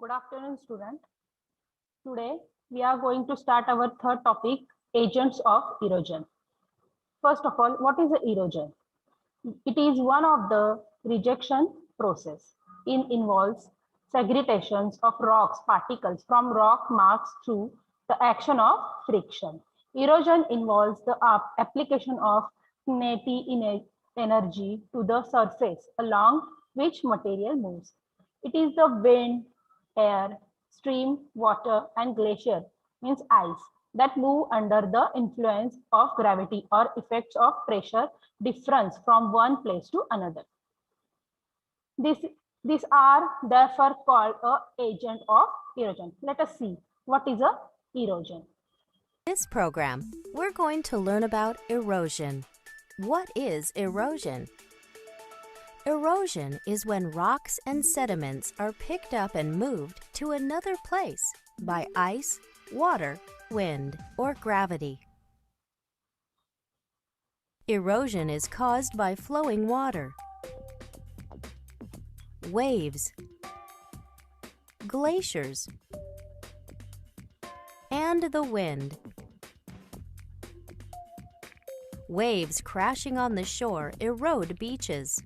Good afternoon, student. Today, we are going to start our third topic, agents of erosion. First of all, what is erosion? It is one of the rejection process. It involves segregations of rocks particles from rock mass through the action of friction. Erosion involves the application of kinetic energy to the surface along which material moves. It is the wind, air, stream, water, and glacier, means ice, that move under the influence of gravity or effects of pressure difference from one place to another. These are therefore called a agent of erosion. Let us see what is a erosion. In this program, we're going to learn about erosion. What is erosion? Erosion is when rocks and sediments are picked up and moved to another place by ice, water, wind, or gravity. Erosion is caused by flowing water, waves, glaciers, and the wind. Waves crashing on the shore erode beaches.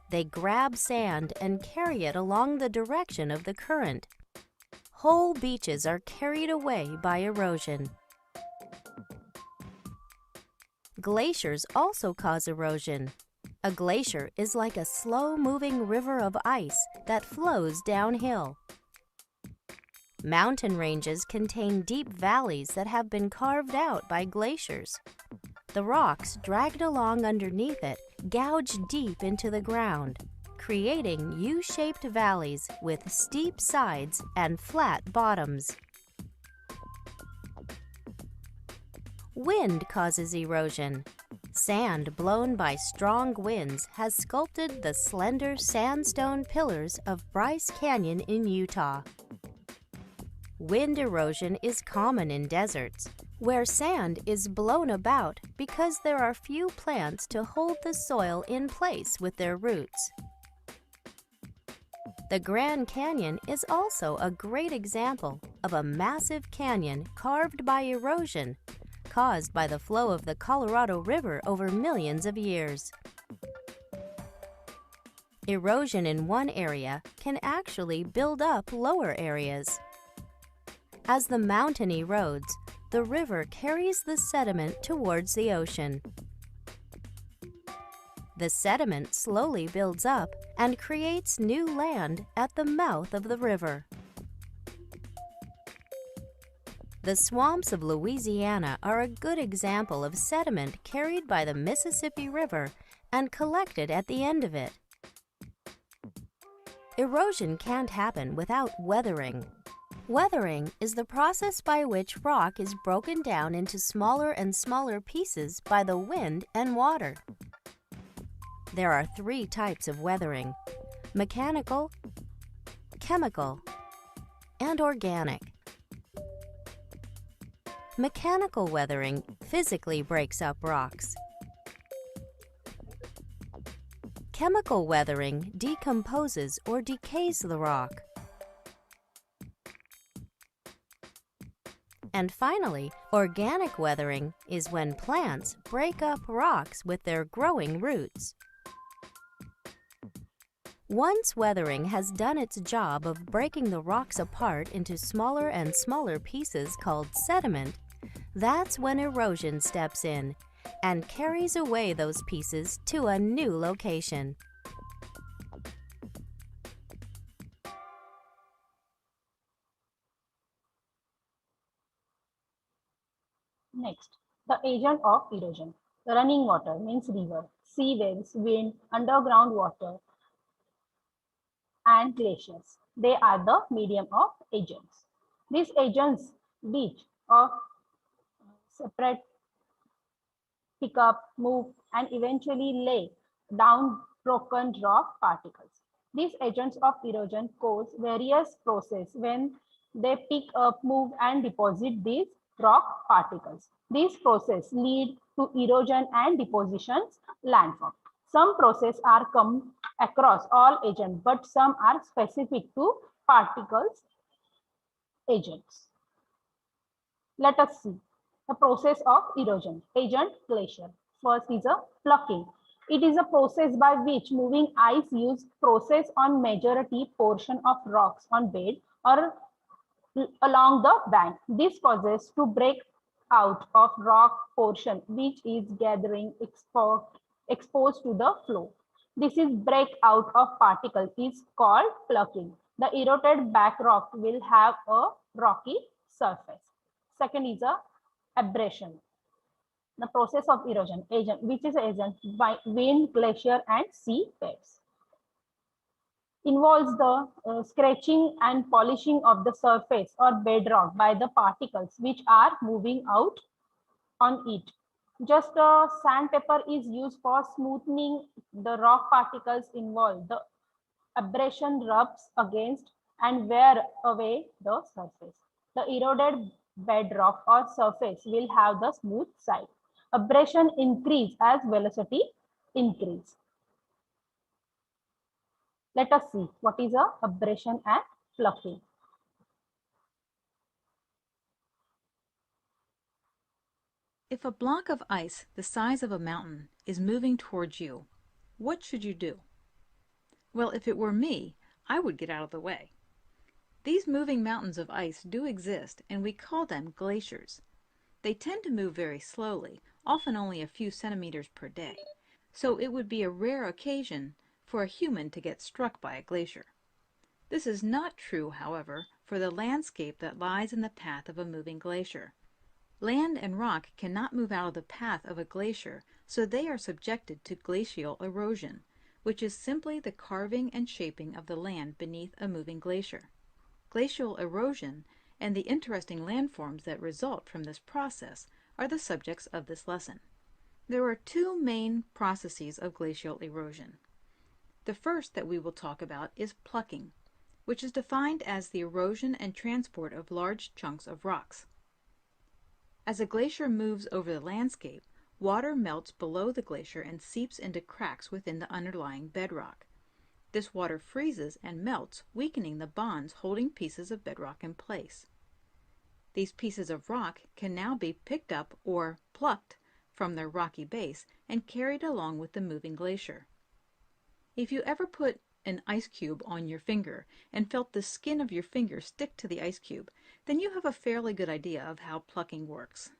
They grab sand and carry it along the direction of the current. Whole beaches are carried away by erosion. Glaciers also cause erosion. A glacier is like a slow-moving river of ice that flows downhill. Mountain ranges contain deep valleys that have been carved out by glaciers. The rocks dragged along underneath it gouge deep into the ground, creating U-shaped valleys with steep sides and flat bottoms. Wind causes erosion. Sand blown by strong winds has sculpted the slender sandstone pillars of Bryce Canyon in Utah. Wind erosion is common in deserts, where sand is blown about because there are few plants to hold the soil in place with their roots. The Grand Canyon is also a great example of a massive canyon carved by erosion, caused by the flow of the Colorado River over millions of years. Erosion in one area can actually build up lower areas. As the mountain erodes, the river carries the sediment towards the ocean. The sediment slowly builds up and creates new land at the mouth of the river. The swamps of Louisiana are a good example of sediment carried by the Mississippi River and collected at the end of it. Erosion can't happen without weathering. Weathering is the process by which rock is broken down into smaller and smaller pieces by the wind and water. There are three types of weathering: mechanical, chemical, and organic. Mechanical weathering physically breaks up rocks. Chemical weathering decomposes or decays the rock. And finally, organic weathering is when plants break up rocks with their growing roots. Once weathering has done its job of breaking the rocks apart into smaller and smaller pieces called sediment, that's when erosion steps in and carries away those pieces to a new location. Next, the agent of erosion. Running water means river, sea waves, wind, underground water, and glaciers. They are the medium of agents. These agents ditch or separate, pick up, move, and eventually lay down broken rock particles. These agents of erosion cause various processes when they pick up, move, and deposit these rock particles. These processes lead to erosion and depositions landform. Some processes are come across all agents, but some are specific to particles agents. Let us see the process of erosion. Agent glacier. First is a plucking. It is a process by which moving ice use process on majority portion of rocks on bed or along the bank. This causes to break out of rock portion which is gathering exposed to the flow. This is break out of particle is called plucking. The eroded back rock will have a rocky surface. Second is a abrasion. The process of erosion agent, which is agent by wind, glacier, and sea waves. Involves the scratching and polishing of the surface or bedrock by the particles which are moving out on it. Just sandpaper is used for smoothing the rock particles involved. The abrasion rubs against and wear away the surface. The eroded bedrock or surface will have the smooth side. Abrasion increase as velocity increase. Let us see what is a abrasion and plucking. If a block of ice the size of a mountain is moving towards you, what should you do? Well, if it were me, I would get out of the way. These moving mountains of ice do exist, and we call them glaciers. They tend to move very slowly, often only a few centimeters per day, so it would be a rare occasion for a human to get struck by a glacier. This is not true, however, for the landscape that lies in the path of a moving glacier. Land and rock cannot move out of the path of a glacier, so they are subjected to glacial erosion, which is simply the carving and shaping of the land beneath a moving glacier. Glacial erosion and the interesting landforms that result from this process are the subjects of this lesson. There are two main processes of glacial erosion. The first that we will talk about is plucking, which is defined as the erosion and transport of large chunks of rocks. As a glacier moves over the landscape, water melts below the glacier and seeps into cracks within the underlying bedrock. This water freezes and melts, weakening the bonds holding pieces of bedrock in place. These pieces of rock can now be picked up or plucked from their rocky base and carried along with the moving glacier. If you ever put an ice cube on your finger and felt the skin of your finger stick to the ice cube, then you have a fairly good idea of how plucking works.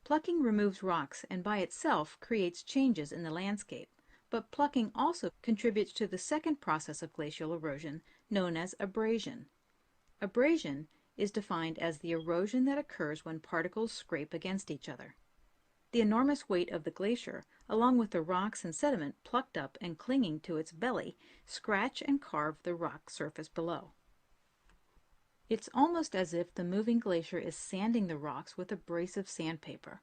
Plucking removes rocks and by itself creates changes in the landscape, but plucking also contributes to the second process of glacial erosion, known as abrasion. Abrasion is defined as the erosion that occurs when particles scrape against each other. The enormous weight of the glacier, along with the rocks and sediment plucked up and clinging to its belly, scratch and carve the rock surface below. It's almost as if the moving glacier is sanding the rocks with abrasive sandpaper.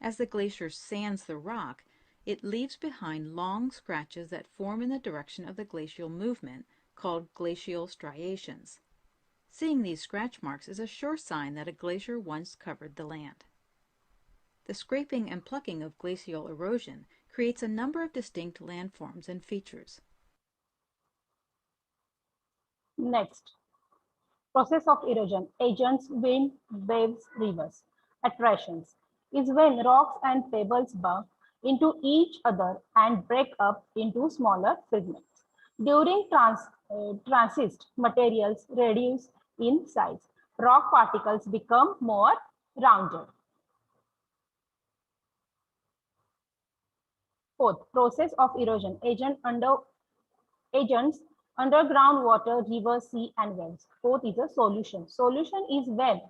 As the glacier sands the rock, it leaves behind long scratches that form in the direction of the glacial movement, called glacial striations. Seeing these scratch marks is a sure sign that a glacier once covered the land. The scraping and plucking of glacial erosion creates a number of distinct landforms and features. Next, process of erosion, agents, wind, waves, rivers. Attritions is when rocks and pebbles bump into each other and break up into smaller fragments. During transit, materials reduce in size. Rock particles become more rounded. Fourth, process of erosion, agents, underground water, rivers, sea, and wells. Fourth is a solution. Solution is when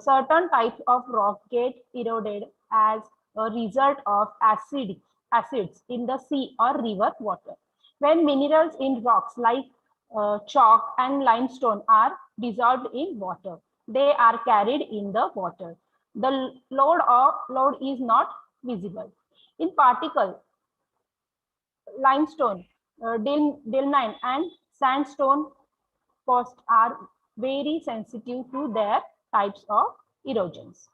certain types of rock get eroded as a result of acids in the sea or river water. When minerals in rocks like chalk and limestone are dissolved in water, they are carried in the water. The load is not visible. In particle, limestone, dilnine, and sandstone coasts are very sensitive to their types of erosions.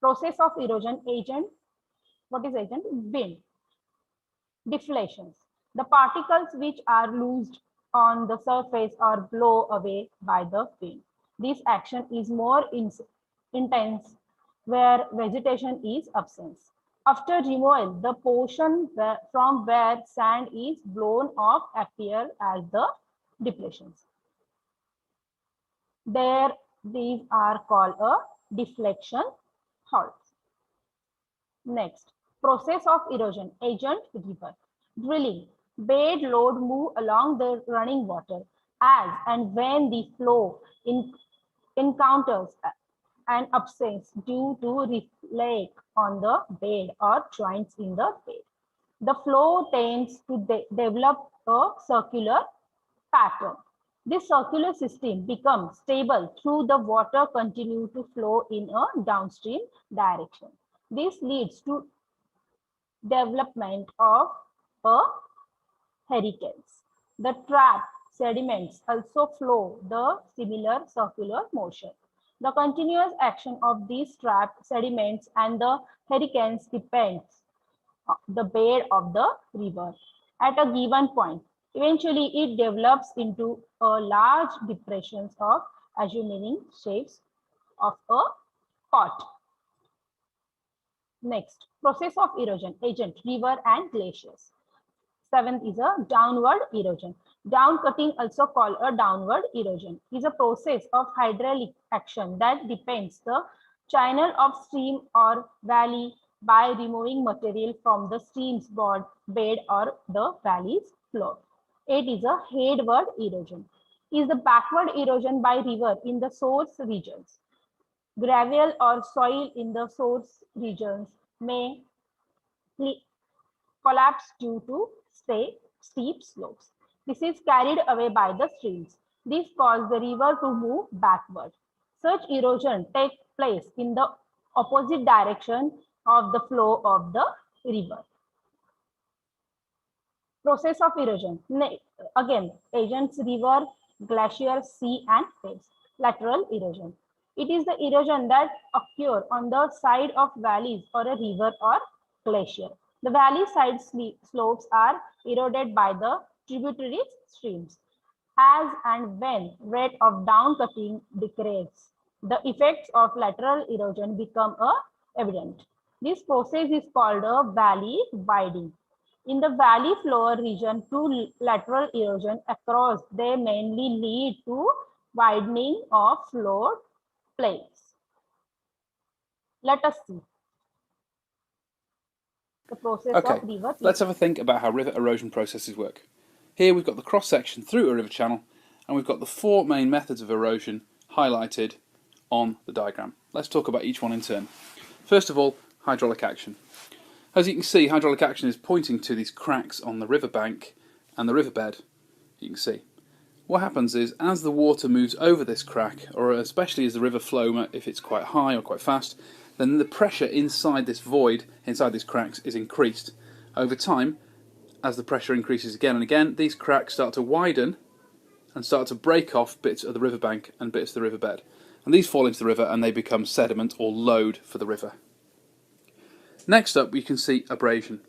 Process of erosion agent. What is agent? Wind. Deflations. The particles which are loosed on the surface are blown away by the wind. This action is more intense where vegetation is absent. After removal, the portion from where sand is blown off appear as the depressions. These are called a deflection faults. Next, process of erosion, agent river. Drilling, bed load move along the running water as and when the flow encounters an absence due to reflect on the bed or joints in the bed. The flow tends to develop a circular pattern. This circular system becomes stable through the water continue to flow in a downstream direction. This leads to development of a hurricanes. The trapped sediments also flow the similar circular motion. The continuous action of these trapped sediments and the hurricanes depends on the bed of the river. At a given point, eventually it develops into a large depressions of assuming shapes of a pot. Next, process of erosion, agent, river and glaciers. Seventh is a downward erosion. Down cutting, also called a downward erosion, is a process of hydraulic action that depends the channel of stream or valley by removing material from the stream's bed or the valley's floor. 8 is a headward erosion. Is the backward erosion by river in the source regions. Gravel or soil in the source regions may collapse due to steep slopes. This is carried away by the streams. This causes the river to move backward. Such erosion takes place in the opposite direction of the flow of the river. Process of erosion. Again, agents, river, glacier, sea and waves. Lateral erosion. It is the erosion that occurs on the side of valleys or a river or glacier. The valley side slopes are eroded by the tributary streams. As and when rate of down cutting decreases, the effects of lateral erosion become evident. This process is called a valley widening. In the valley floor region, to lateral erosion across, they mainly lead to widening of floor plains. Let us see the process of river. Let's have a think about how river erosion processes work. Here we've got the cross-section through a river channel, and we've got the 4 main methods of erosion highlighted on the diagram. Let's talk about each one in turn. First of all, hydraulic action. As you can see, hydraulic action is pointing to these cracks on the riverbank and the riverbed. You can see. What happens is, as the water moves over this crack, or especially as the river flow, if it's quite high or quite fast, then the pressure inside this void, inside these cracks, is increased. Over time, as the pressure increases again and again, these cracks start to widen and start to break off bits of the riverbank and bits of the riverbed. And these fall into the river and they become sediment or load for the river. Next up, you can see abrasion.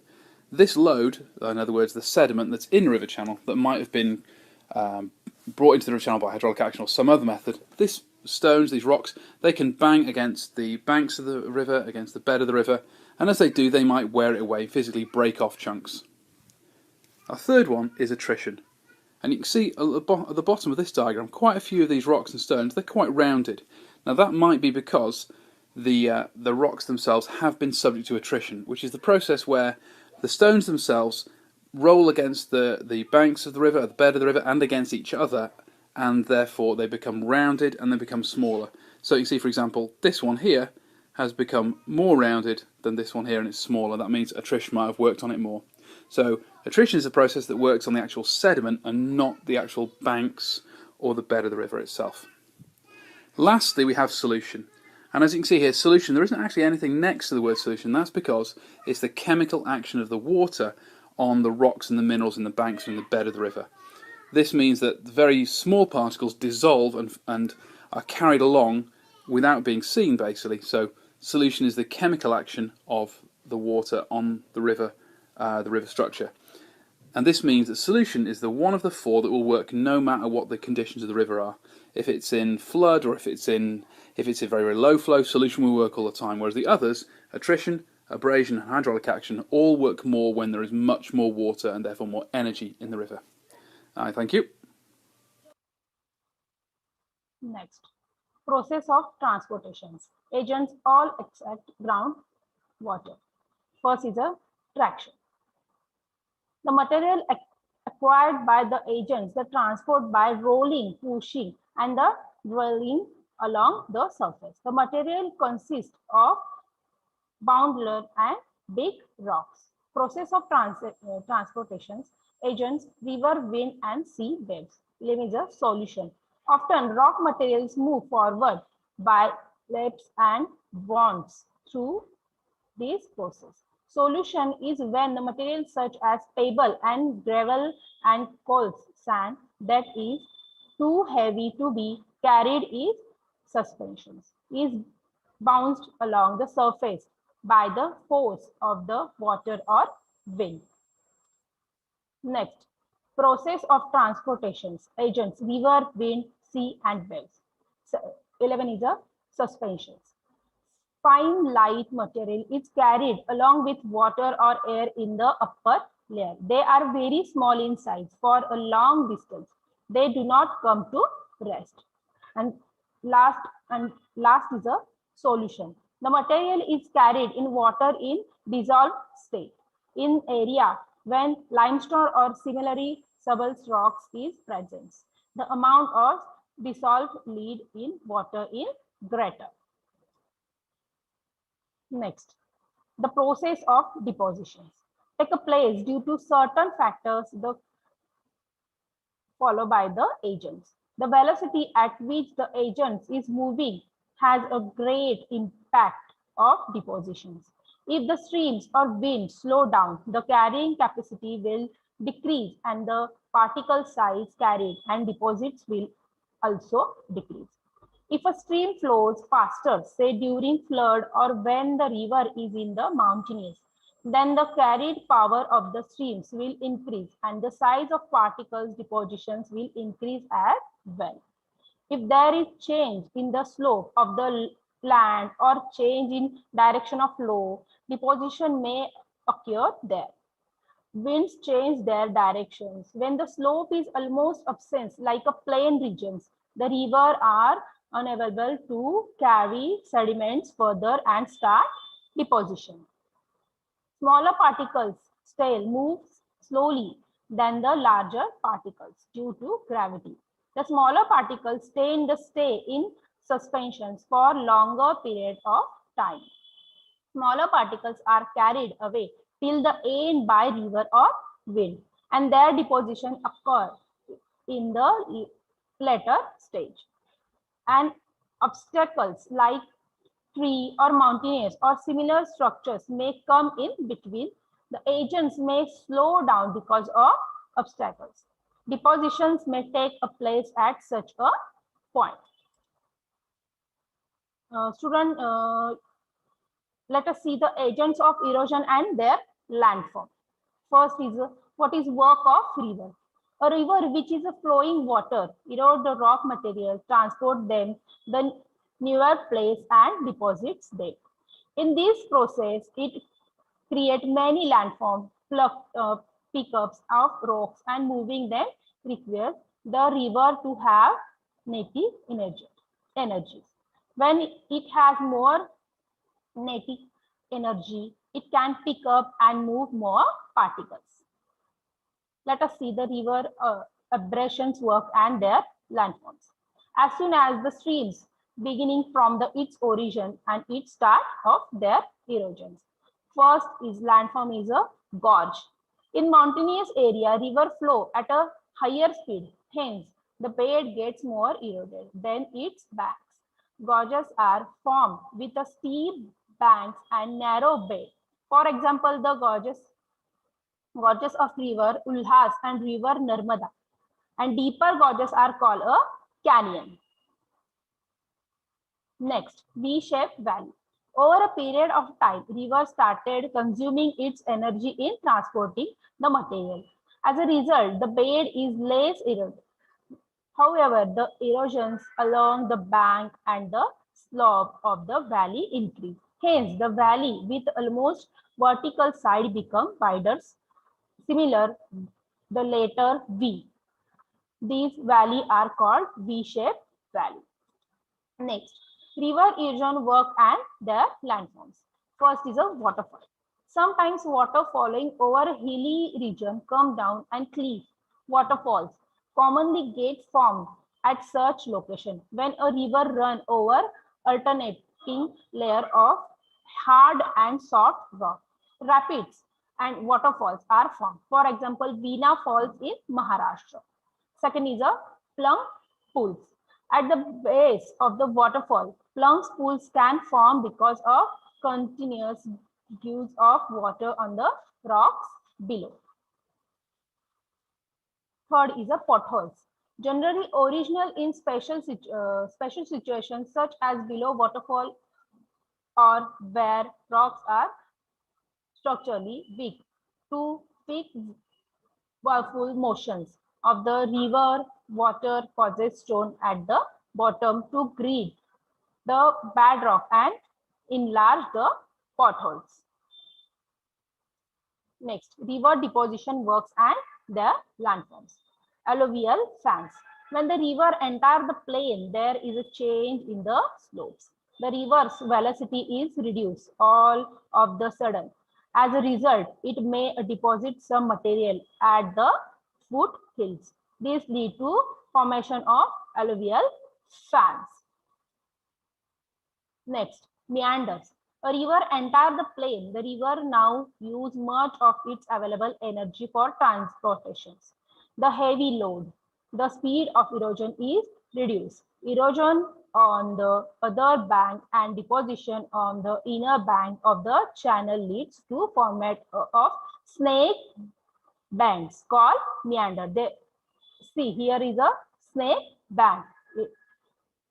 This load, in other words, the sediment that's in the river channel that might have been brought into the river channel by hydraulic action or some other method, these stones, these rocks, they can bang against the banks of the river, against the bed of the river, and as they do, they might wear it away, physically break off chunks. Our third one is attrition. And you can see at the bottom of this diagram, quite a few of these rocks and stones, they're quite rounded. Now that might be because the rocks themselves have been subject to attrition, which is the process where the stones themselves roll against the banks of the river, the bed of the river, and against each other, and therefore they become rounded and they become smaller. So you can see, for example, this one here has become more rounded than this one here, and it's smaller. That means attrition might have worked on it more. So attrition is a process that works on the actual sediment and not the actual banks or the bed of the river itself. Lastly, we have solution. And as you can see here, solution, there isn't actually anything next to the word solution. That's because it's the chemical action of the water on the rocks and the minerals in the banks and the bed of the river. This means that very small particles dissolve and are carried along without being seen, basically. So solution is the chemical action of the water on the river structure. And this means that solution is the one of the four that will work no matter what the conditions of the river are. If it's in flood or if it's in very, very low flow, solution will work all the time, whereas the others, attrition, abrasion and hydraulic action, all work more when there is much more water and therefore more energy in the river. Thank you. Next, process of transportations. Agents all except ground water. First is a traction. The material acquired by the agents, the transport by rolling, pushing, and the drilling along the surface. The material consists of boundary and big rocks. Process of transportations, agents, river, wind, and sea waves. 11 is a solution. Often rock materials move forward by leaps and bounds through this process. Solution is when the materials such as pebble and gravel and coals, sand that is too heavy to be carried is suspensions, is bounced along the surface by the force of the water or wind. Next, process of transportations, agents, river, wind, sea, and waves. So 11 is a suspensions. Fine light material is carried along with water or air in the upper layer. They are very small in size for a long distance. They do not come to rest. And last is a solution. The material is carried in water in dissolved state in area when limestone or similarly subtle rocks is present. The amount of dissolved lead in water is greater. Next, the process of depositions take a place due to certain factors followed by the agents. The velocity at which the agent is moving has a great impact of depositions. If the streams or wind slow down, the carrying capacity will decrease and the particle size carried and deposits will also decrease. If a stream flows faster, say during flood or when the river is in the mountainous, then the carried power of the streams will increase and the size of particles depositions will increase as well. If there is change in the slope of the land or change in direction of flow, deposition may occur there. Winds change their directions. When the slope is almost absent, like a plain regions, the river are unable to carry sediments further and start deposition. Smaller particles still move slowly than the larger particles due to gravity. The smaller particles stay in suspensions for longer period of time. Smaller particles are carried away till the end by river or wind, and their deposition occur in the later stage. And obstacles like tree or mountains or similar structures may come in between. The agents may slow down because of obstacles. Depositions may take a place at such a point. Let us see the agents of erosion and their landform. First is what is work of river. A river which is a flowing water erode the rock material, transport them the newer place and deposits them. In this process, it creates many landforms, pickups of rocks, and moving them requires the river to have native energies. When it has more native energy, it can pick up and move more particles. Let us see the river abrasions work and their landforms. As soon as the streams beginning from its origin and its start of their erosions. First is landform is a gorge. In mountainous area, river flow at a higher speed. Hence, the bed gets more eroded than its banks. Gorges are formed with a steep banks and narrow bed. For example, the gorges of river Ulhas and river Narmada. And deeper gorges are called a canyon. Next, V-shaped valley. Over a period of time, river started consuming its energy in transporting the material. As a result, the bed is less eroded. However, the erosions along the bank and the slope of the valley increase. Hence, the valley with almost vertical side become wider, similar the letter V. These valleys are called V-shaped valley. Next, river erosion work and their landforms. First is a waterfall. Sometimes water falling over a hilly region come down and cliff. Waterfalls commonly get formed at such location when a river run over alternating layer of hard and soft rock. Rapids and waterfalls are formed. For example, Veena Falls in Maharashtra. Second is a plum pools. At the base of the waterfall, plum pools can form because of continuous use of water on the rocks below. Third is a potholes. Generally original in special situations such as below waterfall or where rocks are structurally weak to peak powerful motions of the river water causes stone at the bottom to grid the bedrock and enlarge the potholes. Next, river deposition works and their landforms. Alluvial fans. When the river enters the plain, there is a change in the slopes. The river's velocity is reduced all of the sudden. As a result, it may deposit some material at the foothills. This leads to formation of alluvial fans. Next, meanders. A river enters the plain. The river now uses much of its available energy for transportation. The heavy load. The speed of erosion is reduced. Erosion on the other bank and deposition on the inner bank of the channel leads to formation of snake banks called meander. See, here is a snake bank,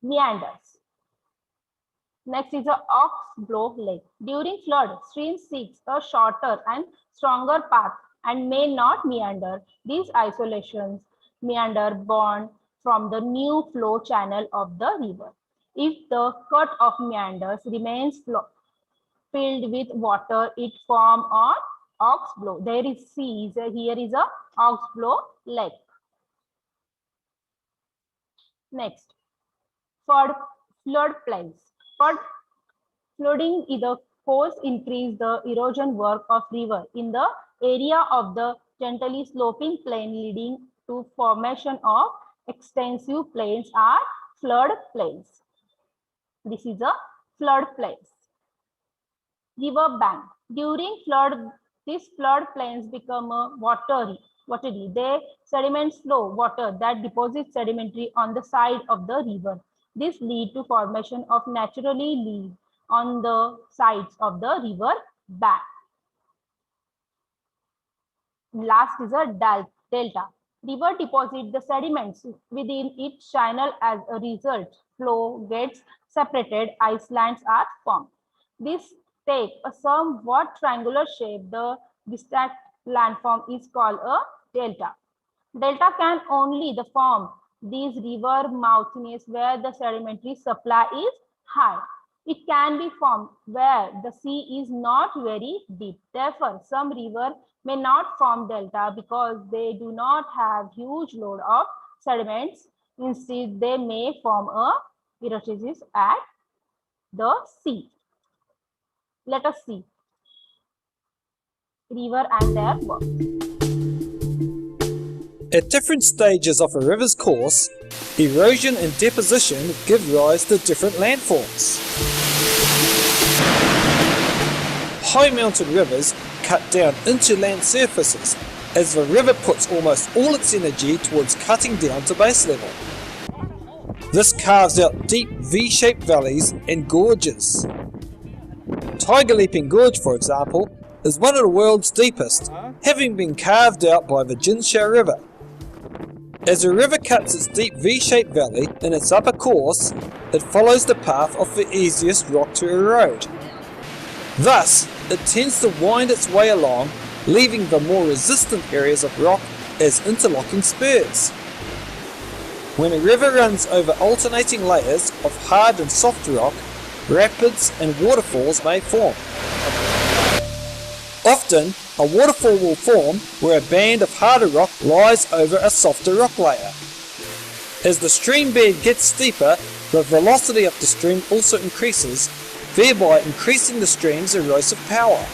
meanders. Next is a oxbow lake. During flood, stream seeks a shorter and stronger path and may not meander. These isolations meander born from the new flow channel of the river. If the cut of meanders remains filled with water, it forms on oxbow. There is here is a oxbow lake. Next, flood plains. Flooding either course increase the erosion work of river in the area of the gently sloping plain leading to formation of extensive plains are flood plains. This is a flood plains. River bank. During flood, these flood plains become watery. They sediment flow water that deposits sedimentary on the side of the river. This leads to formation of naturally leaves on the sides of the river bank. Last is a delta. River deposits the sediments within its channel. As a result, flow gets separated, islands are formed. This takes a somewhat triangular shape. The distant landform is called a delta. Delta can only form these river mountains where the sedimentary supply is high. It can be formed where the sea is not very deep. Therefore, some rivers may not form delta because they do not have huge load of sediments. Instead, they may form a erosions at the sea. Let us see river and their work. At different stages of a river's course, erosion and deposition give rise to different landforms. High mountain rivers cut down into land surfaces as the river puts almost all its energy towards cutting down to base level. This carves out deep V-shaped valleys and gorges. Tiger Leaping Gorge, for example, is one of the world's deepest, having been carved out by the Jinsha River. As the river cuts its deep V-shaped valley in its upper course, it follows the path of the easiest rock to erode. Thus, it tends to wind its way along, leaving the more resistant areas of rock as interlocking spurs. When a river runs over alternating layers of hard and soft rock, rapids and waterfalls may form. Often, a waterfall will form where a band of harder rock lies over a softer rock layer. As the stream bed gets steeper, the velocity of the stream also increases, thereby increasing the stream's erosive power.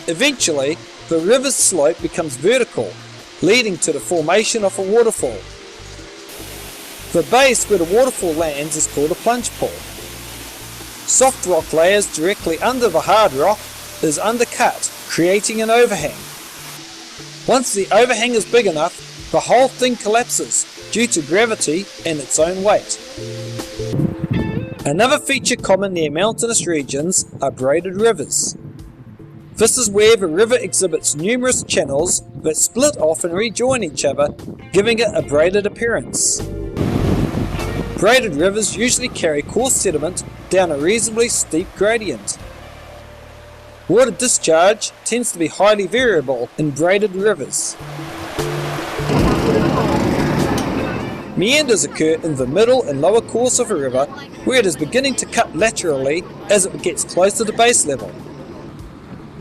Eventually, the river's slope becomes vertical, leading to the formation of a waterfall. The base where the waterfall lands is called a plunge pool. Soft rock layers directly under the hard rock is undercut, creating an overhang. Once the overhang is big enough, the whole thing collapses due to gravity and its own weight. Another feature common near mountainous regions are braided rivers. This is where the river exhibits numerous channels that split off and rejoin each other, giving it a braided appearance. Braided rivers usually carry coarse sediment down a reasonably steep gradient. Water discharge tends to be highly variable in braided rivers. Meanders occur in the middle and lower course of a river, where it is beginning to cut laterally as it gets closer to base level.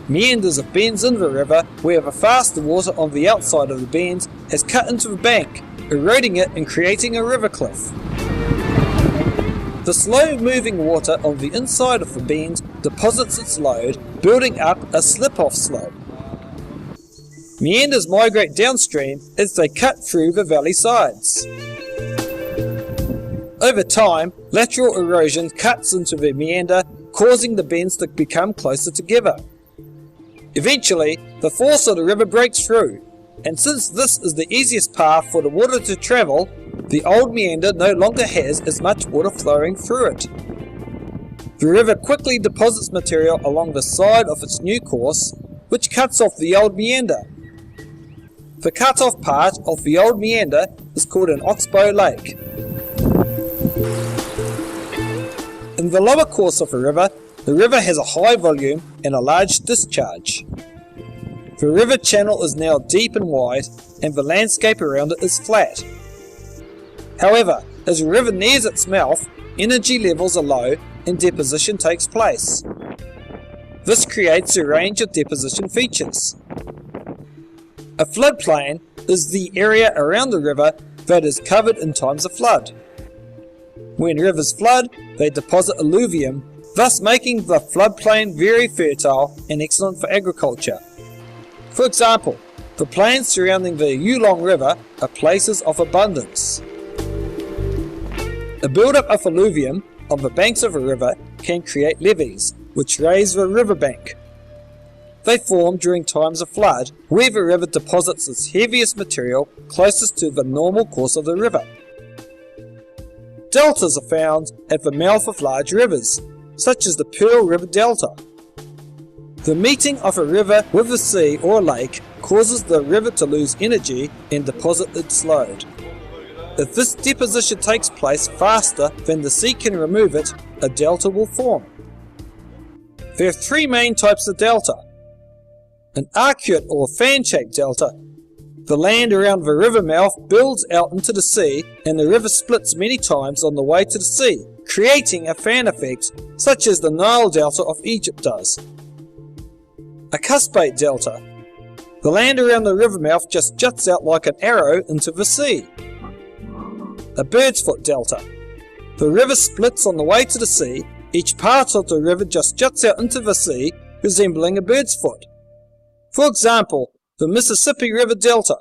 Meanders of bends in the river, where the faster water on the outside of the bend has cut into the bank, eroding it and creating a river cliff. The slow-moving water on the inside of the bend deposits its load, building up a slip-off slope. Meanders migrate downstream as they cut through the valley sides. Over time, lateral erosion cuts into the meander, causing the bends to become closer together. Eventually, the force of the river breaks through, and since this is the easiest path for the water to travel, the old meander no longer has as much water flowing through it. The river quickly deposits material along the side of its new course, which cuts off the old meander. The cut-off part of the old meander is called an oxbow lake. In the lower course of a river, the river has a high volume and a large discharge. The river channel is now deep and wide, and the landscape around it is flat. However, as the river nears its mouth, energy levels are low and deposition takes place. This creates a range of deposition features. A floodplain is the area around the river that is covered in times of flood. When rivers flood, they deposit alluvium, thus making the floodplain very fertile and excellent for agriculture. For example, the plains surrounding the Yulong River are places of abundance. A build-up of alluvium on the banks of a river can create levees, which raise the riverbank. They form during times of flood, where the river deposits its heaviest material closest to the normal course of the river. Deltas are found at the mouth of large rivers, such as the Pearl River Delta. The meeting of a river with a sea or a lake causes the river to lose energy and deposit its load. If this deposition takes place faster than the sea can remove it, a delta will form. There are three main types of delta. An arcuate or fan-shaped delta. The land around the river mouth builds out into the sea, and the river splits many times on the way to the sea, creating a fan effect, such as the Nile Delta of Egypt does. A cuspate delta. The land around the river mouth just juts out like an arrow into the sea. A bird's foot delta. The river splits on the way to the sea, each part of the river just juts out into the sea, resembling a bird's foot. For example, the Mississippi River Delta.